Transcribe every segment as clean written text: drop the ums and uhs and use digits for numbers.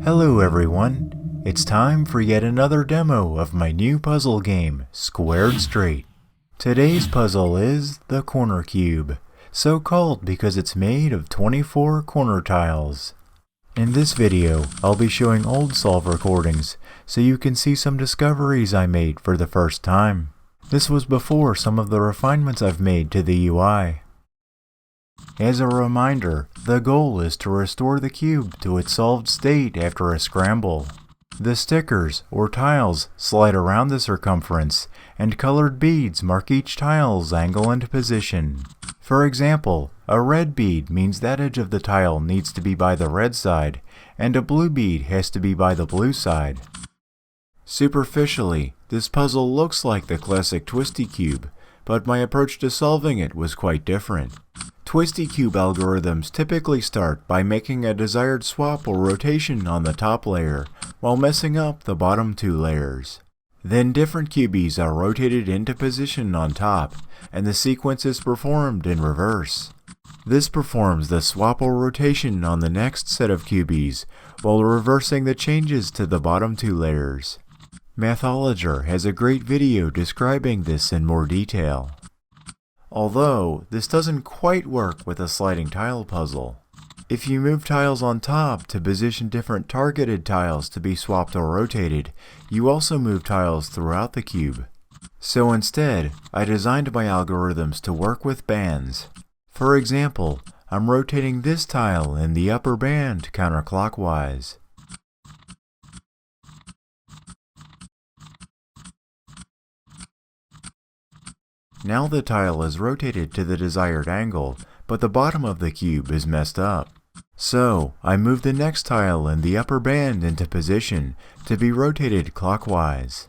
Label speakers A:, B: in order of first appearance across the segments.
A: Hello everyone, it's time for yet another demo of my new puzzle game, Squared Straight. Today's puzzle is the corner cube, so called because it's made of 24 corner tiles. In this video, I'll be showing old solve recordings, so you can see some discoveries I made for the first time. This was before some of the refinements I've made to the UI. As a reminder, the goal is to restore the cube to its solved state after a scramble. The stickers, or tiles, slide around the circumference, and colored beads mark each tile's angle and position. For example, a red bead means that edge of the tile needs to be by the red side, and a blue bead has to be by the blue side. Superficially, this puzzle looks like the classic twisty cube, but my approach to solving it was quite different. Twisty cube algorithms typically start by making a desired swap or rotation on the top layer, while messing up the bottom two layers. Then different cubies are rotated into position on top, and the sequence is performed in reverse. This performs the swap or rotation on the next set of cubies, while reversing the changes to the bottom two layers. Mathologer has a great video describing this in more detail. Although, this doesn't quite work with a sliding tile puzzle. If you move tiles on top to position different targeted tiles to be swapped or rotated, you also move tiles throughout the cube. So instead, I designed my algorithms to work with bands. For example, I'm rotating this tile in the upper band counterclockwise. Now the tile is rotated to the desired angle, but the bottom of the cube is messed up. So, I move the next tile in the upper band into position to be rotated clockwise.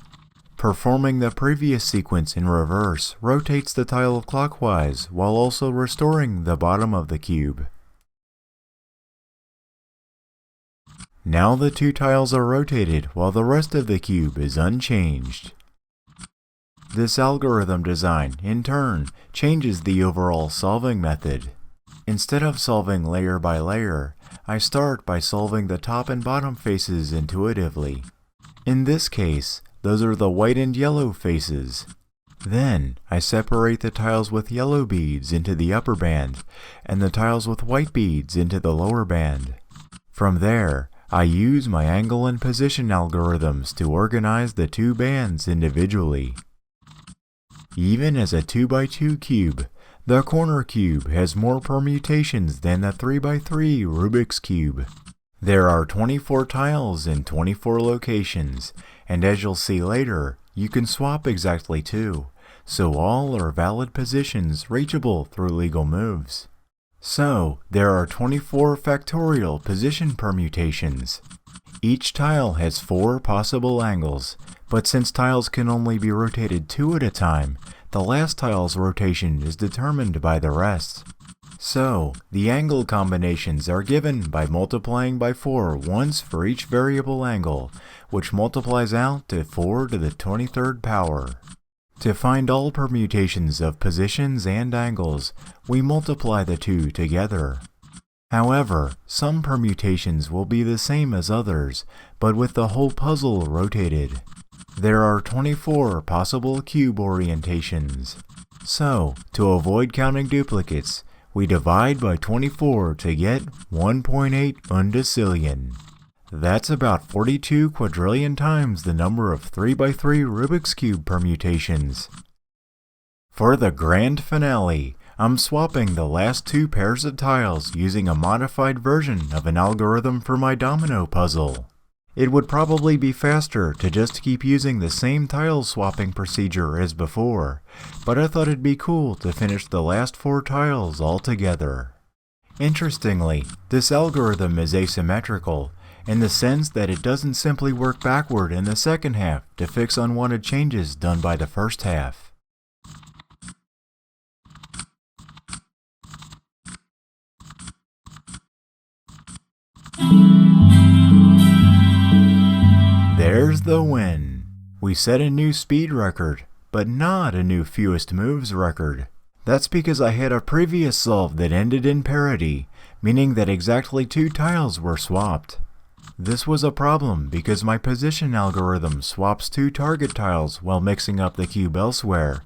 A: Performing the previous sequence in reverse rotates the tile clockwise while also restoring the bottom of the cube. Now the two tiles are rotated while the rest of the cube is unchanged. This algorithm design, in turn, changes the overall solving method. Instead of solving layer by layer, I start by solving the top and bottom faces intuitively. In this case, those are the white and yellow faces. Then, I separate the tiles with yellow beads into the upper band, and the tiles with white beads into the lower band. From there, I use my angle and position algorithms to organize the two bands individually. Even as a 2x2 cube, the corner cube has more permutations than the 3x3 Rubik's cube. There are 24 tiles in 24 locations, and as you'll see later, you can swap exactly 2, so all are valid positions reachable through legal moves. So, there are 24 factorial position permutations. Each tile has 4 possible angles, but since tiles can only be rotated 2 at a time, the last tile's rotation is determined by the rest. So, the angle combinations are given by multiplying by 4 once for each variable angle, which multiplies out to 4 to the 23rd power. To find all permutations of positions and angles, we multiply the two together. However, some permutations will be the same as others, but with the whole puzzle rotated. There are 24 possible cube orientations. So, to avoid counting duplicates, we divide by 24 to get 1.8 undecillion. That's about 42 quadrillion times the number of 3x3 Rubik's Cube permutations. For the grand finale, I'm swapping the last 2 pairs of tiles using a modified version of an algorithm for my domino puzzle. It would probably be faster to just keep using the same tile swapping procedure as before, but I thought it'd be cool to finish the last 4 tiles all together. Interestingly, this algorithm is asymmetrical, in the sense that it doesn't simply work backward in the second half to fix unwanted changes done by the first half. There's the win. We set a new speed record, but not a new fewest moves record. That's because I had a previous solve that ended in parity, meaning that exactly 2 tiles were swapped. This was a problem because my position algorithm swaps 2 target tiles while mixing up the cube elsewhere,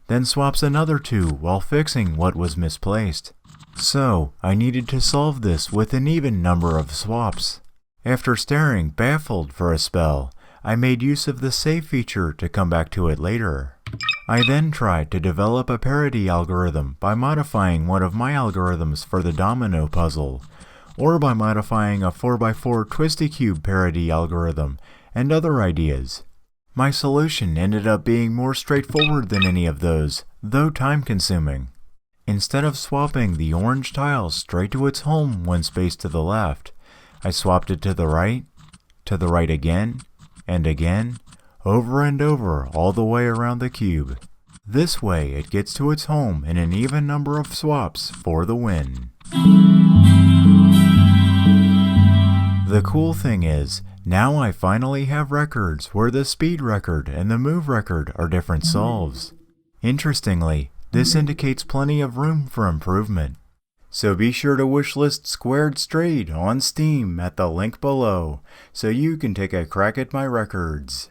A: then swaps another 2 while fixing what was misplaced. So, I needed to solve this with an even number of swaps. After staring baffled for a spell, I made use of the save feature to come back to it later. I then tried to develop a parity algorithm by modifying one of my algorithms for the domino puzzle, or by modifying a 4x4 twisty cube parity algorithm, and other ideas. My solution ended up being more straightforward than any of those, though time-consuming. Instead of swapping the orange tile straight to its home when spaced to the left, I swapped it to the right again, and again, over and over all the way around the cube. This way it gets to its home in an even number of swaps for the win. The cool thing is, now I finally have records where the speed record and the move record are different solves. Interestingly, this indicates plenty of room for improvement. So be sure to wishlist Squared Straight on Steam at the link below, so you can take a crack at my records.